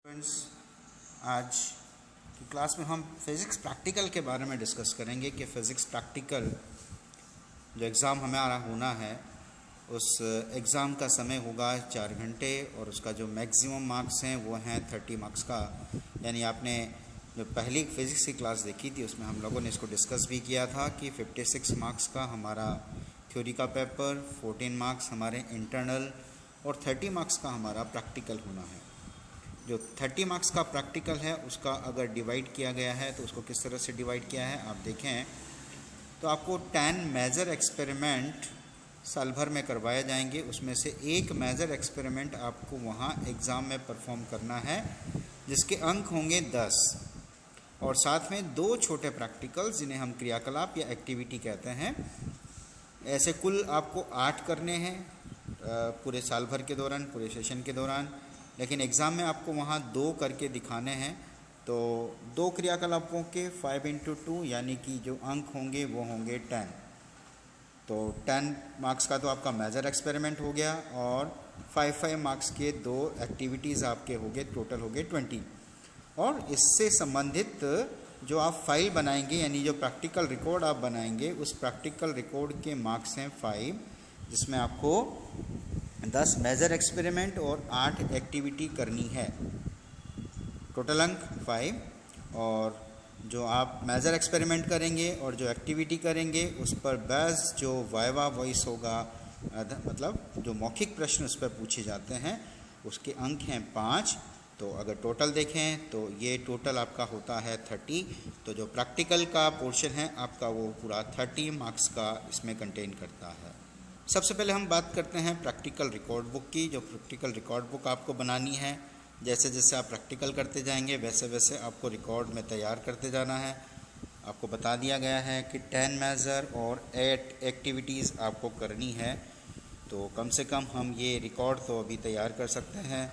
Friends, आज की class में हम फिज़िक्स प्रैक्टिकल के बारे में डिस्कस करेंगे कि फ़िज़िक्स प्रैक्टिकल जो एग्ज़ाम हमारा होना है उस एग्ज़ाम का समय होगा 4 घंटे और उसका जो मैक्सिमम मार्क्स हैं वो हैं 30 मार्क्स का। यानी आपने जो पहली फ़िज़िक्स की क्लास देखी थी उसमें हम लोगों ने इसको डिस्कस भी किया था कि 56 मार्क्स का हमारा थ्योरी का पेपर, 14 मार्क्स हमारे इंटरनल और 30 मार्क्स का हमारा प्रैक्टिकल होना है। जो 30 मार्क्स का प्रैक्टिकल है उसका अगर डिवाइड किया गया है तो उसको किस तरह से डिवाइड किया है आप देखें तो आपको 10 मेजर एक्सपेरिमेंट साल भर में करवाए जाएंगे। उसमें से एक मेजर एक्सपेरिमेंट आपको वहाँ एग्ज़ाम में परफॉर्म करना है जिसके अंक होंगे 10 और साथ में 2 छोटे प्रैक्टिकल्स जिन्हें हम क्रियाकलाप या एक्टिविटी कहते हैं। ऐसे कुल आपको 8 करने हैं पूरे साल भर के दौरान, पूरे सेशन के दौरान, लेकिन एग्ज़ाम में आपको वहाँ 2 करके दिखाने हैं। तो 2 क्रियाकलापों के 5 × 2 यानी कि जो अंक होंगे वो होंगे 10। तो 10 मार्क्स का तो आपका मेजर एक्सपेरिमेंट हो गया और 5 मार्क्स के 2 एक्टिविटीज़ आपके हो गए, टोटल हो गए 20। और इससे संबंधित जो आप फाइल बनाएंगे यानी जो प्रैक्टिकल रिकॉर्ड आप बनाएंगे उस प्रैक्टिकल रिकॉर्ड के मार्क्स हैं 5, जिसमें आपको 10 मेजर एक्सपेरिमेंट और 8 एक्टिविटी करनी है। टोटल अंक 5। और जो आप मेजर एक्सपेरिमेंट करेंगे और जो एक्टिविटी करेंगे उस पर बेस जो वाइवा वॉइस होगा, मतलब जो मौखिक प्रश्न उस पर पूछे जाते हैं, उसके अंक हैं 5। तो अगर टोटल देखें तो ये टोटल आपका होता है 30। तो जो प्रैक्टिकल का पोर्शन है आपका वो पूरा 30 मार्क्स का इसमें कंटेन करता है। सबसे पहले हम बात करते हैं प्रैक्टिकल रिकॉर्ड बुक की। जो प्रैक्टिकल रिकॉर्ड बुक आपको बनानी है, जैसे जैसे आप प्रैक्टिकल करते जाएंगे वैसे वैसे आपको रिकॉर्ड में तैयार करते जाना है। आपको बता दिया गया है कि 10 मेजर और 8 एक्टिविटीज़ आपको करनी है। तो कम से कम हम ये रिकॉर्ड तो अभी तैयार कर सकते हैं।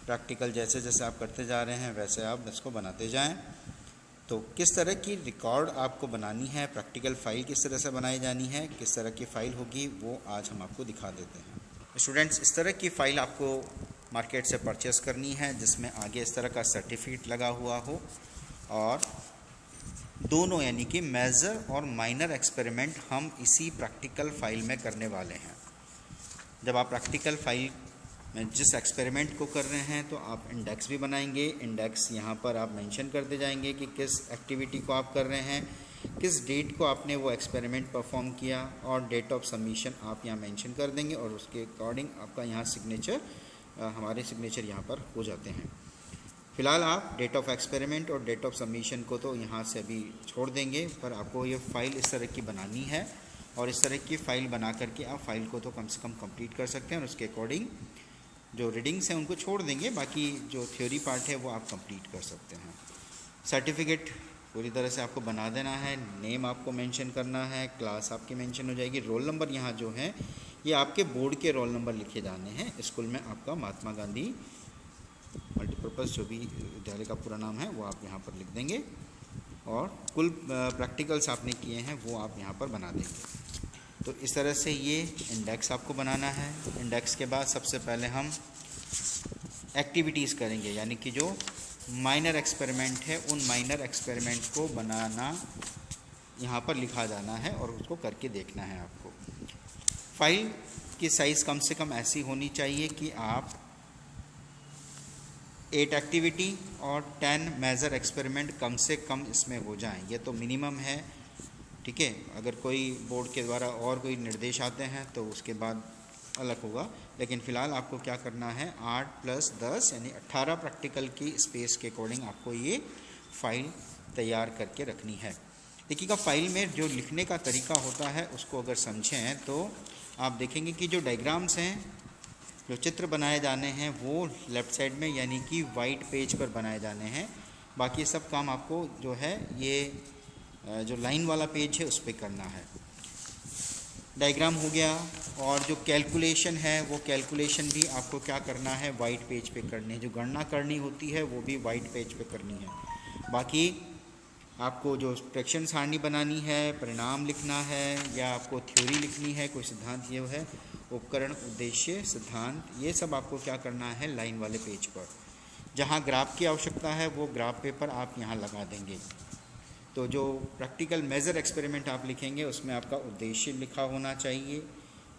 प्रैक्टिकल जैसे जैसे आप करते जा रहे हैं वैसे आप इसको बनाते जाएं। तो किस तरह की रिकॉर्ड आपको बनानी है, प्रैक्टिकल फ़ाइल किस तरह से बनाई जानी है, किस तरह की फ़ाइल होगी, वो आज हम आपको दिखा देते हैं। स्टूडेंट्स, इस तरह की फ़ाइल आपको मार्केट से परचेज़ करनी है जिसमें आगे इस तरह का सर्टिफिकेट लगा हुआ हो और दोनों यानी कि मेजर और माइनर एक्सपेरिमेंट हम इसी प्रैक्टिकल फ़ाइल में करने वाले हैं। जब आप प्रैक्टिकल फ़ाइल में जिस एक्सपेरिमेंट को कर रहे हैं तो आप इंडेक्स भी बनाएंगे। इंडेक्स यहाँ पर आप मेंशन करते जाएंगे कि किस एक्टिविटी को आप कर रहे हैं, किस डेट को आपने वो एक्सपेरिमेंट परफॉर्म किया और डेट ऑफ सबमिशन आप यहाँ मेंशन कर देंगे और उसके अकॉर्डिंग आपका यहाँ सिग्नेचर, हमारे सिग्नेचर यहाँ पर हो जाते हैं। फ़िलहाल आप डेट ऑफ एक्सपेरिमेंट और डेट ऑफ सबमिशन को तो यहाँ से अभी छोड़ देंगे, पर आपको ये फ़ाइल इस तरह की बनानी है और इस तरह की फ़ाइल बना करके आप फ़ाइल को तो कम से कम कंप्लीट कर सकते हैं और उसके अकॉर्डिंग जो रीडिंग्स हैं उनको छोड़ देंगे, बाकी जो थ्योरी पार्ट है वो आप कंप्लीट कर सकते हैं। सर्टिफिकेट पूरी तरह से आपको बना देना है, नेम आपको मेंशन करना है, क्लास आपकी मेंशन हो जाएगी, रोल नंबर यहाँ जो है ये आपके बोर्ड के रोल नंबर लिखे जाने हैं। स्कूल में आपका महात्मा गांधी मल्टीपर्पज़ जो भी विद्यालय का पूरा नाम है वो आप यहाँ पर लिख देंगे और कुल प्रैक्टिकल्स आपने किए हैं वो आप यहाँ पर बना देंगे। तो इस तरह से ये इंडेक्स आपको बनाना है। इंडेक्स के बाद सबसे पहले हम एक्टिविटीज़ करेंगे, यानी कि जो माइनर एक्सपेरिमेंट है उन माइनर एक्सपेरिमेंट को बनाना यहाँ पर लिखा जाना है और उसको करके देखना है आपको। फाइल की साइज़ कम से कम ऐसी होनी चाहिए कि आप 8 एक्टिविटी और 10 मेजर एक्सपेरिमेंट कम से कम इसमें हो जाएं। ये तो मिनिमम है, ठीक है। अगर कोई बोर्ड के द्वारा और कोई निर्देश आते हैं तो उसके बाद अलग होगा, लेकिन फ़िलहाल आपको क्या करना है 8 + 10 यानी 18 प्रैक्टिकल की स्पेस के अकॉर्डिंग आपको ये फ़ाइल तैयार करके रखनी है। देखिएगा, फ़ाइल में जो लिखने का तरीका होता है उसको अगर समझें तो आप देखेंगे कि जो डायग्राम्स हैं, जो चित्र बनाए जाने हैं वो लेफ़्ट साइड में यानी कि वाइट पेज पर बनाए जाने हैं। बाकी सब काम आपको जो है ये जो लाइन वाला पेज है उस पर करना है। डायग्राम हो गया और जो कैलकुलेशन है वो कैलकुलेशन भी आपको क्या करना है वाइट पेज पे करनी है। जो गणना करनी होती है वो भी वाइट पेज पे करनी है। बाकी आपको जो फ्रैक्शन सारणी बनानी है, परिणाम लिखना है या आपको थ्योरी लिखनी है, कोई सिद्धांत ये है, उपकरण, उद्देश्य, सिद्धांत, ये सब आपको क्या करना है लाइन वाले पेज पर। जहाँ ग्राफ की आवश्यकता है वो ग्राफ पेपर आप यहाँ लगा देंगे। तो जो प्रैक्टिकल मेजर एक्सपेरिमेंट आप लिखेंगे उसमें आपका उद्देश्य लिखा होना चाहिए,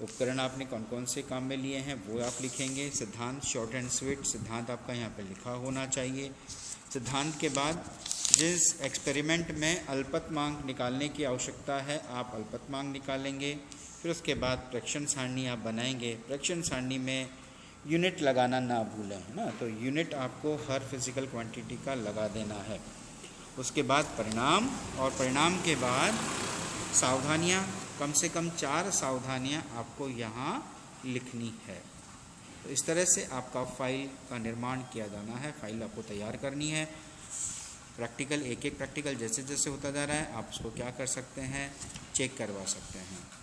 उपकरण आपने कौन कौन से काम में लिए हैं वो आप लिखेंगे, सिद्धांत शॉर्ट एंड स्वीट सिद्धांत आपका यहाँ पे लिखा होना चाहिए। सिद्धांत के बाद जिस एक्सपेरिमेंट में अल्पतमांक निकालने की आवश्यकता है आप अल्पतमांक निकालेंगे। फिर उसके बाद प्रेक्षण सारणी आप बनाएंगे। प्रेक्षण सारणी में यूनिट लगाना ना भूलें, है ना, तो यूनिट आपको हर फिजिकल क्वांटिटी का लगा देना है। उसके बाद परिणाम, और परिणाम के बाद सावधानियाँ, कम से कम 4 सावधानियाँ आपको यहाँ लिखनी है। तो इस तरह से आपका फाइल का निर्माण किया जाना है, फाइल आपको तैयार करनी है। प्रैक्टिकल एक एक प्रैक्टिकल जैसे जैसे होता जा रहा है आप उसको क्या कर सकते हैं, चेक करवा सकते हैं।